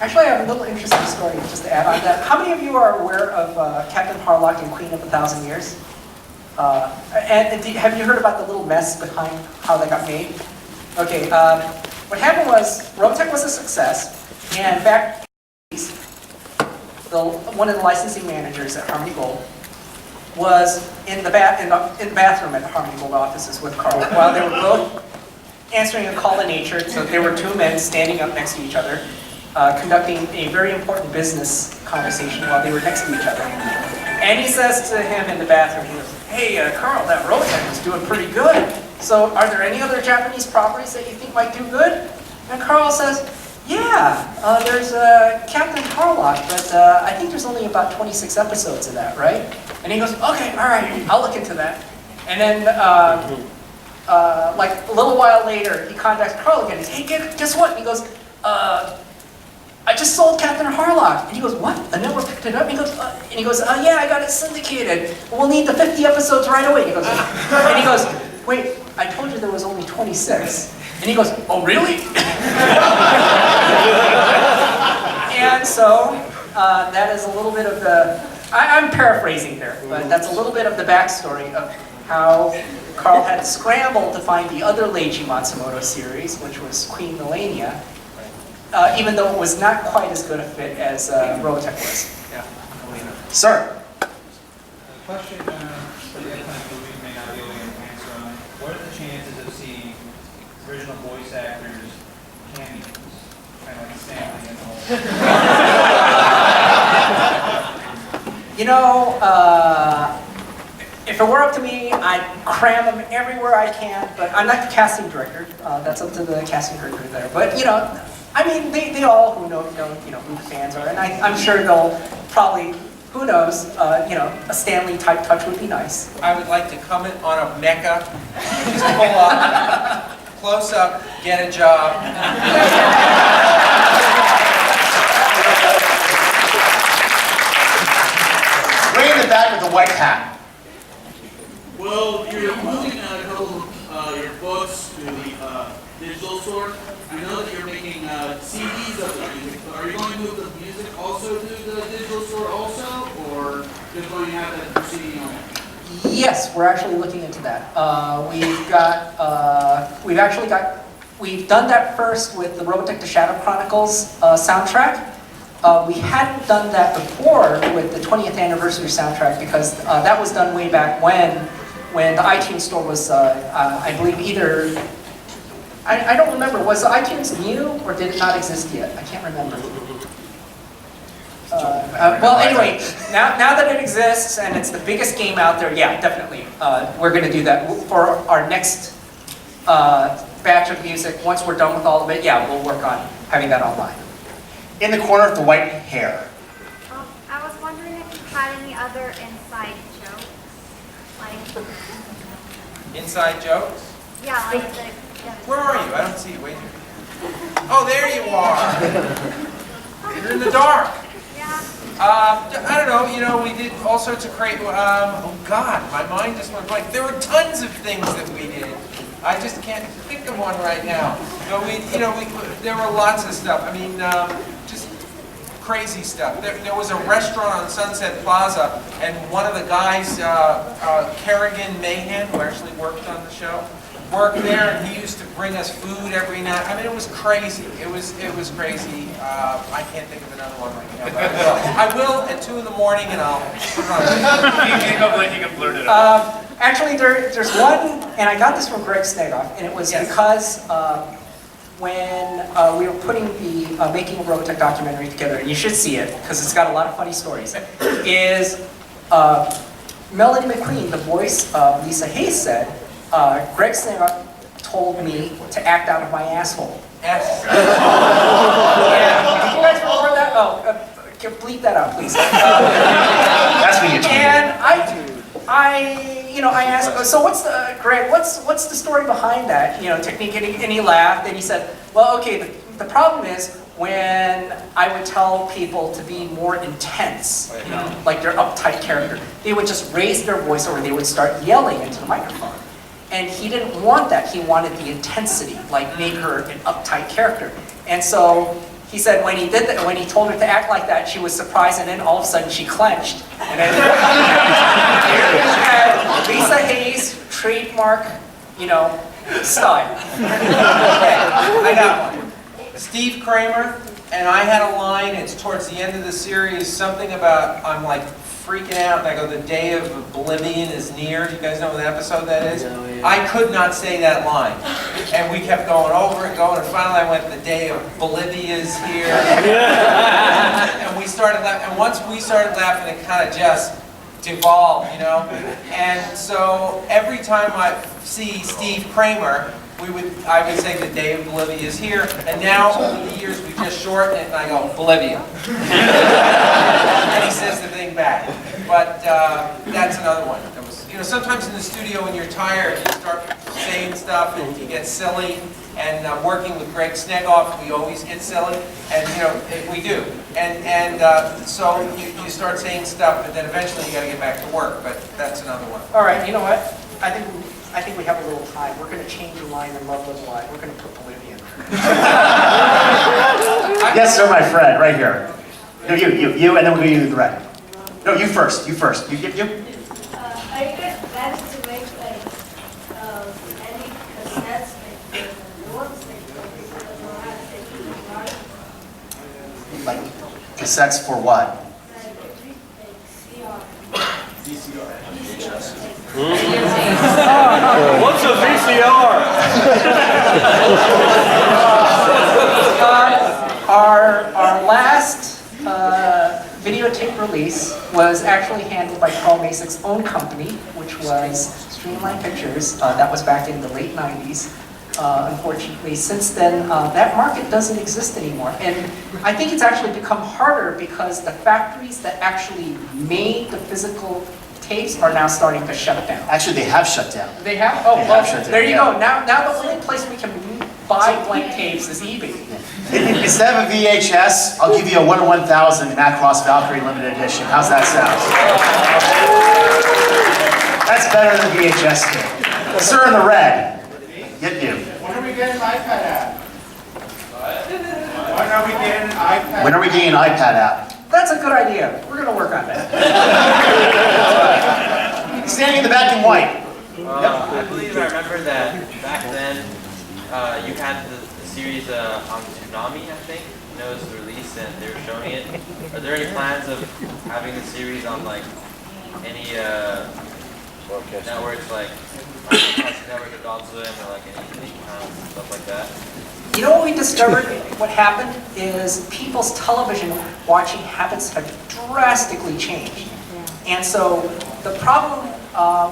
Actually, I have a little interesting story just to add on that. How many of you are aware of Captain Harlock and Queen of a Thousand Years? Have you heard about the little mess behind how that got made? Okay, what happened was Robotech was a success, and back one of the licensing managers at Harmony Gold was in the bathroom at the Harmony Gold offices with Carl while they were both answering a call to nature. So there were two men standing up next to each other, conducting a very important business conversation while they were next to each other. And he says to him in the bathroom, he goes, "Hey, Carl, that Robotech is doing pretty good. So are there any other Japanese properties that you think might do good?" And Carl says, "Yeah, there's Captain Harlock, but I think there's only about 26 episodes of that, right?" And he goes, "Okay, all right, I'll look into that." And then, like a little while later, he contacts Carl again. He says, "Hey, guess what?" And he goes, "I just sold Captain Harlock." And he goes, "What? A network picked it up?" And he goes, "Yeah, I got it syndicated. We'll need the 50 episodes right away." And he goes, "Wait, I told you there was only 26. And he goes, "Oh, really?" And so that is a little bit of the, I'm paraphrasing there, but that's a little bit of the backstory of how Carl had to scramble to find the other Leiji Matsumoto series, which was Queen Millennia, even though it was not quite as good a fit as Robotech was. Yeah. Sir? The question that we may not be able to answer on, what are the chances of seeing original voice actors cameos? Kind of like Stanley and all. You know, if it were up to me, I'd cram them everywhere I can, but I'm not the casting director. That's up to the casting director there. But, you know, I mean, they all who know who the fans are, and I'm sure they'll probably, who knows, you know, a Stanley type touch would be nice. I would like to comment on a mecha. Just pull up, close up, get a job. Way in the back with the white hat. Well, you're moving a couple of your books to the digital store. I know that you're making CDs of the music, but are you going to move the music also to the digital store also, or just going to have that for CD only? Yes, we're actually looking into that. We've done that first with the Robotech The Shadow Chronicles soundtrack. We hadn't done that before with the 20th anniversary soundtrack because that was done way back when the iTunes store was, I believe, either, I don't remember, was the iTunes new or did it not exist yet? I can't remember. Well, anyway, now that it exists and it's the biggest game out there, yeah, definitely. We're going to do that for our next batch of music. Once we're done with all of it, yeah, we'll work on having that online. In the corner with the white hair. I was wondering if you had any other inside jokes, like Inside jokes? yeah, like the. Where are you? I don't see you. Wait here. Oh, there you are. You're in the dark. Yeah. I don't know, you know, we did all sorts of crazy, oh God, my mind just went blank. There were tons of things that we did. I just can't think of one right now. But there were lots of stuff. I mean, just crazy stuff. There was a restaurant on Sunset Plaza, and one of the guys, Kerrigan Mahan, who actually worked on the show, worked there, and he used to bring us food every night. I mean, it was crazy. It was crazy. I can't think of another one right now, but I will at 2 in the morning, and I'll put it on. You can blurt it out. Actually, there's one, and I got this from Greg Snegoff, and it was because when we were putting the Making a Robotech documentary together, and you should see it, because it's got a lot of funny stories, is Melanie McQueen, the voice of Lisa Hayes, said, Greg Snegoff told me to act out of my asshole. Yes. Yeah. Did you guys remember that? Oh, bleep that out, please. That's when you tweet it. And I asked, so Greg, what's the story behind that, technique? And he laughed, and he said, well, okay, the problem is when I would tell people to be more intense, like their uptight character, they would just raise their voice or they would start yelling into the microphone. And he didn't want that. He wanted the intensity, like make her an uptight character. And so he said when he did that, when he told her to act like that, she was surprised, and then all of a sudden she clenched. And then Lisa Hayes trademark, style. Okay, I got one. Steve Kramer, and I had a line, it's towards the end of the series, something about, I'm like freaking out, and I go, the day of oblivion is near. You guys know what episode that is? I could not say that line. And we kept going over and going, and finally I went, the day of Bolivia is here. And we started laughing, and once we started laughing, it kind of just devolved, And so every time I see Steve Kramer, I would say the day of Bolivia is here, and now over the years we just shorten it and I go, Bolivia. And he says the thing back. But that's another one. That was, sometimes in the studio when you're tired, you start saying stuff and you get silly. And working with Greg Snegoff, we always get silly, and we do. And so you start saying stuff, but then eventually you got to get back to work. But that's another one. All right, you know what? I think we have a little time. We're going to change the line in Love Live Live. We're going to put Bolivian. Yes, sir, my friend, right here. No, you, and then we'll go you the red. No, you first. You. Are you guys planning to make any cassettes like the ones that people don't have to Like cassettes for what? What's a VCR? Our last videotape release was actually handled by Carl Masick's own company, which was Streamline Pictures. That was back in the late 90s. Unfortunately, since then, that market doesn't exist anymore. And I think it's actually become harder because the factories that actually made the physical tapes are now starting to shut down. Actually, they have shut down. They have? Oh, They well, have shut down, there you yeah. go. Now the only place we can buy blank tapes is eBay. Instead of a VHS, I'll give you a 1 in 1,000 Macross Valkyrie limited edition. How's that sound? That's better than VHS tape. Sir in the red. Get you. When are we getting an iPad app? When are we getting an iPad? When are we getting an iPad app? That's a good idea. We're going to work on that. Standing in the back in white. I believe I remember that back then you had the series on Tsunami, I think. It was released and they were showing it. Are there any plans of having the series on like any networks like Network Adult Swim or like any stuff like that? You know what we discovered? What happened is people's television watching habits have drastically changed. And so the problem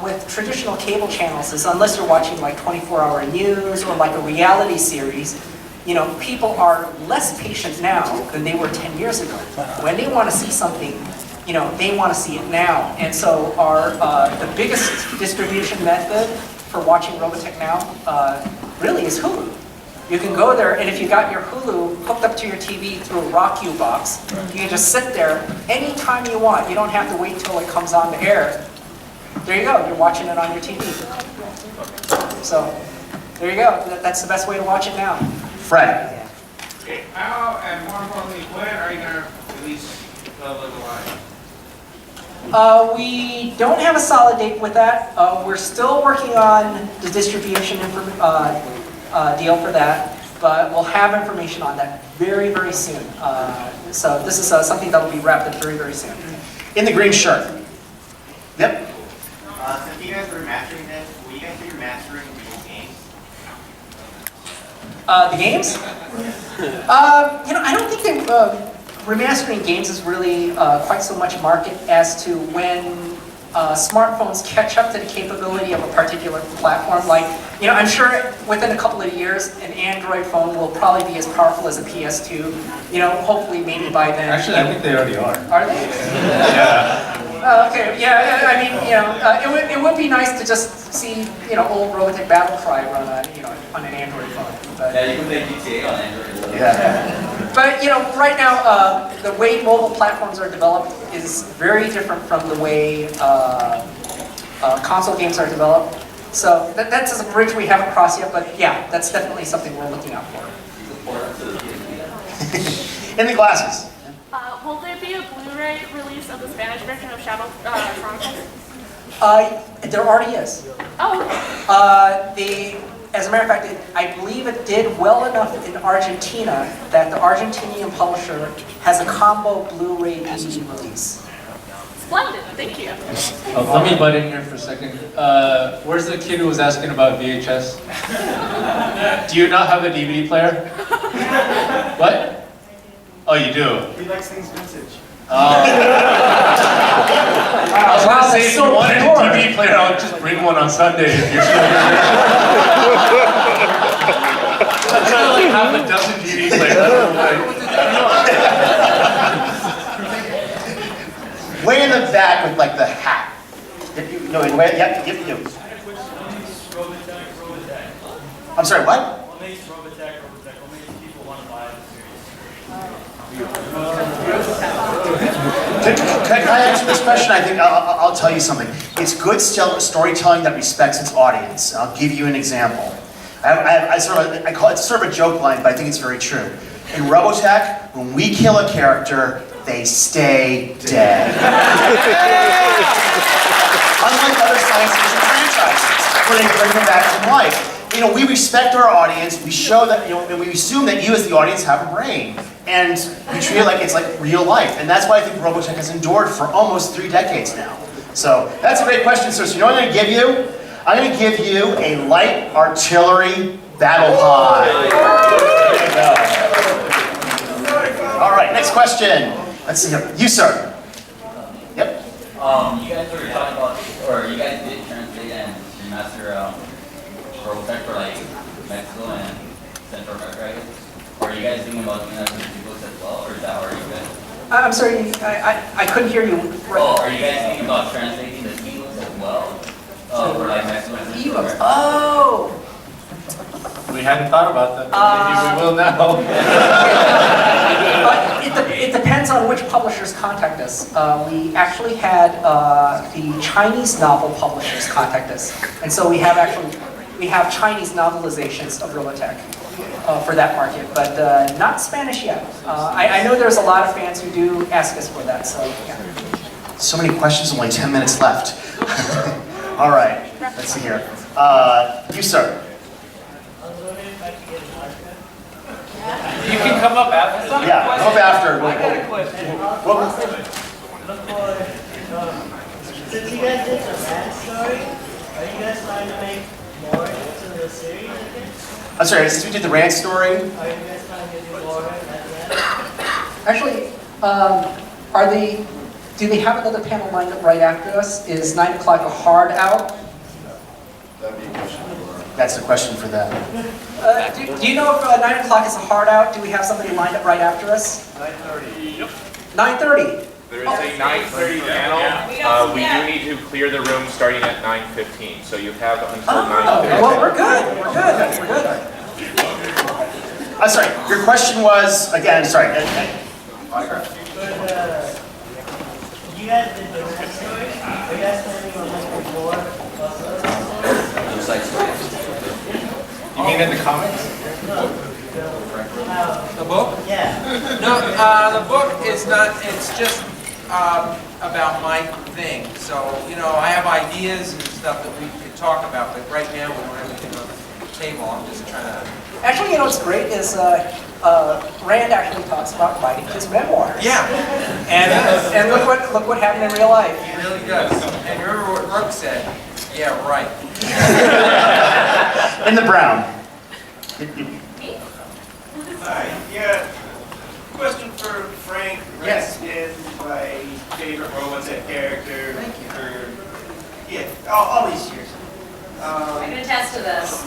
with traditional cable channels is unless you're watching like 24-hour news or like a reality series, people are less patient now than they were 10 years ago. When they want to see something, they want to see it now. And so the biggest distribution method for watching Robotech now really is Hulu. You can go there, and if you got your Hulu hooked up to your TV through a Rock-U box, you can just sit there anytime you want. You don't have to wait till it comes on the air. There you go. You're watching it on your TV. So, there you go. That's the best way to watch it now. Fred. Okay, how, and more importantly, when are you going to release Love Live Live? We don't have a solid date with that. We're still working on the distribution deal for that, but we'll have information on that very, very soon. So this is something that will be wrapped up very, very soon. In the green shirt. Yep. Since you guys are remastering this, will you guys be remastering the games? The games? I don't think that remastering games is really quite so much market as to when smartphones catch up to the capability of a particular platform. Like, I'm sure within a couple of years, an Android phone will probably be as powerful as a PS2. Hopefully, maybe by then. Actually, I think they already are. Are they? Yeah. Okay, yeah. I mean, it would be nice to just see, old Robotech Battle Cry run on an Android phone. But, Yeah, you can play GTA on Android. Yeah. But right now, the way mobile platforms are developed is very different from the way console games are developed. So that's a bridge we haven't crossed yet, but yeah, that's definitely something we're looking out for. In the glasses. Will there be a Blu-ray release of the Spanish version of Shadow Chronicles? There already is. Oh, okay. As a matter of fact, I believe it did well enough in Argentina that the Argentinian publisher has a combo Blu-ray DVD release. Splendid, thank you. Let me butt in here for a second. Where's the kid who was asking about VHS? Do you not have a DVD player? What? Oh, you do? He likes things vintage. I was Wow, gonna say, that's if so you wanted a pure. DVD player, I'll just bring one on Sunday if you're still here. I've got like half a dozen DVD players. I don't know why. Way in the back with like the hat. No, way, yep, you. I'm sorry, what? What makes Robotech? What makes people want to buy the series? Can I answer this question? I think I'll tell you something. It's good storytelling that respects its audience. I'll give you an example. I call it sort of a joke line, but I think it's very true. In Robotech, when we kill a character, they stay dead. Unlike other science fiction franchises, where they bring them back to life. You know, we respect our audience. We show that, you know, and we assume that you as the audience have a brain. And we treat it like it's like real life. And that's why I think Robotech has endured for almost 3 decades now. So that's a great question, sir. So you know what I'm going to give you? I'm going to give you a light artillery battle pod. There you go. All right, next question. Let's see here. You, sir. Yep. You guys were talking about, or you guys did translate and remaster Robotech for like Mexico and Central America, I guess. Are you guys thinking about doing that for the books as well, or is that already been? I'm sorry, I couldn't hear you. Oh, are you guys thinking about translating the ebooks as well? For like Mexico and Central E-books. America? Oh! We hadn't thought about that, but maybe we will now. It depends on which publishers contact us. We actually had the Chinese novel publishers contact us, and so we have Chinese novelizations of Robotech for that market, but not Spanish yet. I know there's a lot of fans who do ask us for that, so yeah. So many questions, only 10 minutes left. All right, let's see here. You, sir. You can come up after. Yeah, come up after. Since you guys did the Rand story, are you guys trying to make more into the series again? I'm sorry, since we did the rant story. Are you guys trying to do more at the end? Actually, do they have another panel lined up right after us? Is 9 o'clock a hard out? That's a question for them. Do you know if 9 o'clock is a hard out? Do we have somebody lined up right after us? 9:30. Yep. 9:30? There is a 9:30 panel. We do need to clear the room starting at 9:15, so you have until 9:15. Well, we're good. We're good. We're good. I'm sorry, your question was, again, sorry. But, you guys did the Rand story. Are you guys planning on making more also? Looks like You mean in the comics? The book? Yeah. No, the book is not, it's just about my thing. So, you know, I have ideas and stuff that we could talk about, but right now we don't have anything on the table. I'm just trying to... Actually, you know what's great is Rand actually talks about writing his memoirs. Yeah. And look what happened in real life. He really does. And remember what Rook said? Yeah, right. In the brown. Hi, yeah. Question for Frank. Yes. Is my favorite Robotech character. Thank you. Yeah, all these years. I can attest to this.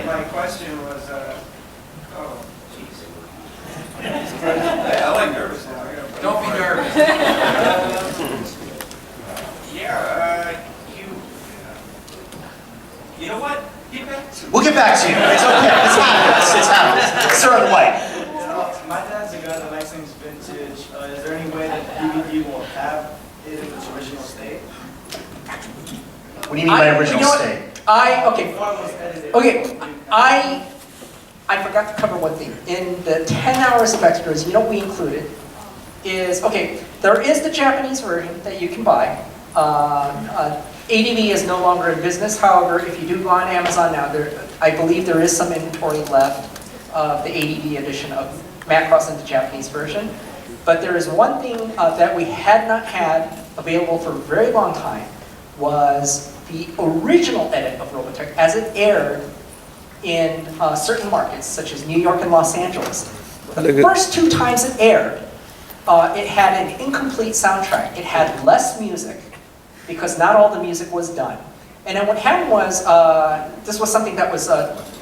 My question was, oh, jeez. I'm like nervous now. Don't be nervous. You know what? Get back to We'll get back to you. It's okay. It's happening. It's happening. Sir in white. My dad's a guy that likes things vintage. Is there any way that DVD will have it in its original state? What do you mean by original state? Okay. I forgot to cover one thing. In the 10 hours of extras, you know what we included is, okay, there is the Japanese version that you can buy. ADV is no longer in business. However, if you do go on Amazon now, I believe there is some inventory left of the ADV edition of Macross in the Japanese version. But there is one thing that we had not had available for a very long time, was the original edit of Robotech as it aired in certain markets, such as New York and Los Angeles. The first 2 times it aired, it had an incomplete soundtrack. It had less music, because not all the music was done. And then what happened was, this was something that was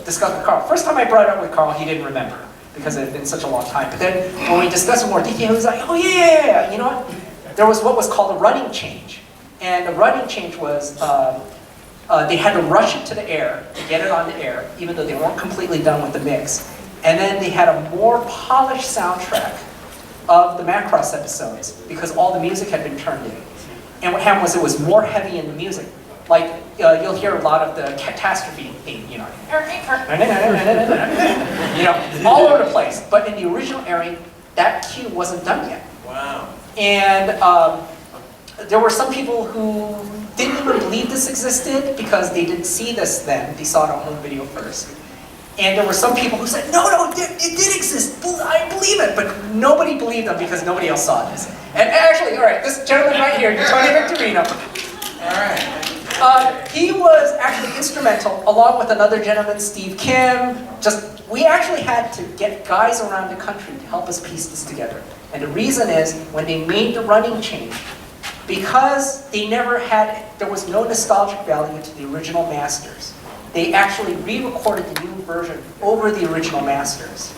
discussed with Carl. First time I brought it up with Carl, he didn't remember, because it had been such a long time. But then when we discussed in more detail, he was like, oh yeah, you know what? There was what was called a running change. And the running change was, they had to rush it to the air, to get it on the air, even though they weren't completely done with the mix. And then they had a more polished soundtrack of the Macross episodes, because all the music had been turned in. And what happened was it was more heavy in the music. Like, you'll hear a lot of the catastrophe theme, you know, all over the place. But in the original airing, that cue wasn't done yet. Wow. And there were some people who didn't even believe this existed because they didn't see this then. They saw it on home video first. And there were some people who said, no, it did exist. I believe it. But nobody believed them because nobody else saw this. And actually, all right, this gentleman right here, Tony Victorino. All right. He was actually instrumental, along with another gentleman, Steve Kim. We actually had to get guys around the country to help us piece this together. And the reason is, when they made the running change, because there was no nostalgic value to the original masters, they actually re-recorded the new version over the original masters.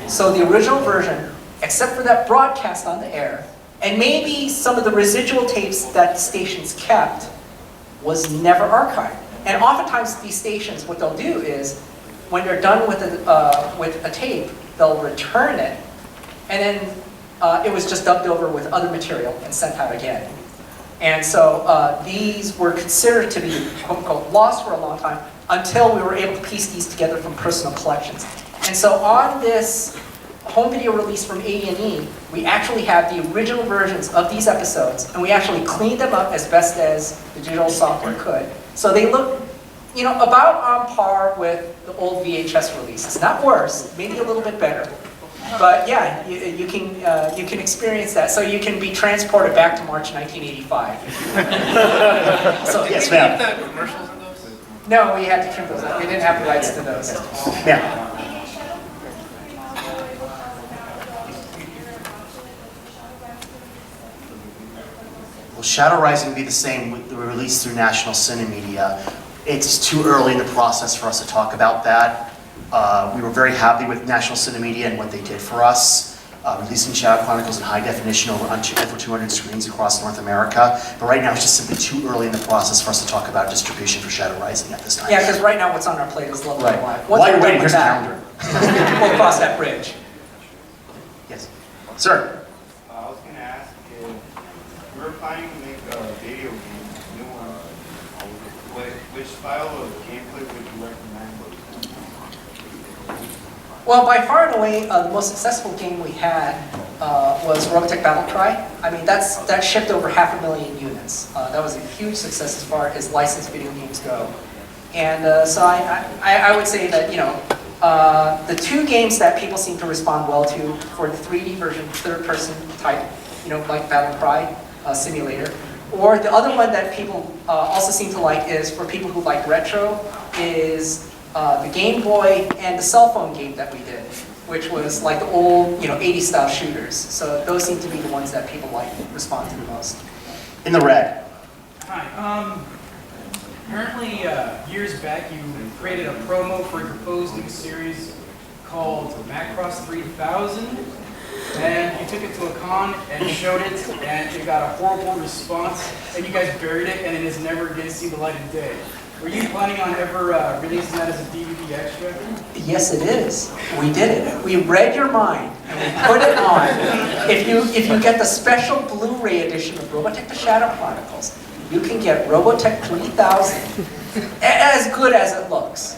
So the original version, except for that broadcast on the air, and maybe some of the residual tapes that the stations kept, was never archived. And oftentimes these stations, what they'll do is, when they're done with a tape, they'll return it, and then it was just dubbed over with other material and sent out again. And so these were considered to be, quote-unquote, lost for a long time, until we were able to piece these together from personal collections. And so on this home video release from A&E, we actually have the original versions of these episodes, and we actually cleaned them up as best as the digital software could. So they look, you know, about on par with the old VHS releases. Not worse, maybe a little bit better. But yeah, you can experience that. So you can be transported back to March 1985. So Yes, ma'am. the commercials in those? no, we had to trim those out. We didn't have the rights to those. Yeah. Will Shadow Rising be the same with the release through National Cinemedia? It's too early in the process for us to talk about that. We were very happy with National Cinemedia and what they did for us, releasing Shadow Chronicles in high definition over 200 screens across North America. But right now it's just simply too early in the process for us to talk about distribution for Shadow Rising at this time. Yeah, because right now what's on our plate is Love Right. Live. While you're waiting, here's the calendar. We'll cross that bridge. Yes. Sir? I was going to ask if you were planning to make a video game, new one, which style of gameplay would you recommend? Well, by far and away, the most successful game we had was Robotech Battle Cry. I mean, that shipped over 500,000 units. That was a huge success as far as licensed video games go. And so I would say that, you know, the 2 games that people seem to respond well to for the 3D version, third-person type, you know, like Battle Cry simulator, or the other one that people also seem to like is, for people who like retro, is the Game Boy and the cell phone game that we did, which was like the old, you know, 80s style shooters. So those seem to be the ones that people like, respond to the most. In the red. Hi. Apparently, years back, you created a promo for a proposed new series called Macross 3000, and you took it to a con and showed it, and it got a horrible response, and you guys buried it, and it is never going to see the light of day. Were you planning on ever releasing that as a DVD extra? Yes, it is. We did it. We read your mind and we put it on. If you get the special Blu-ray edition of Robotech: The Shadow Chronicles, you can get Robotech 3000 as good as it looks.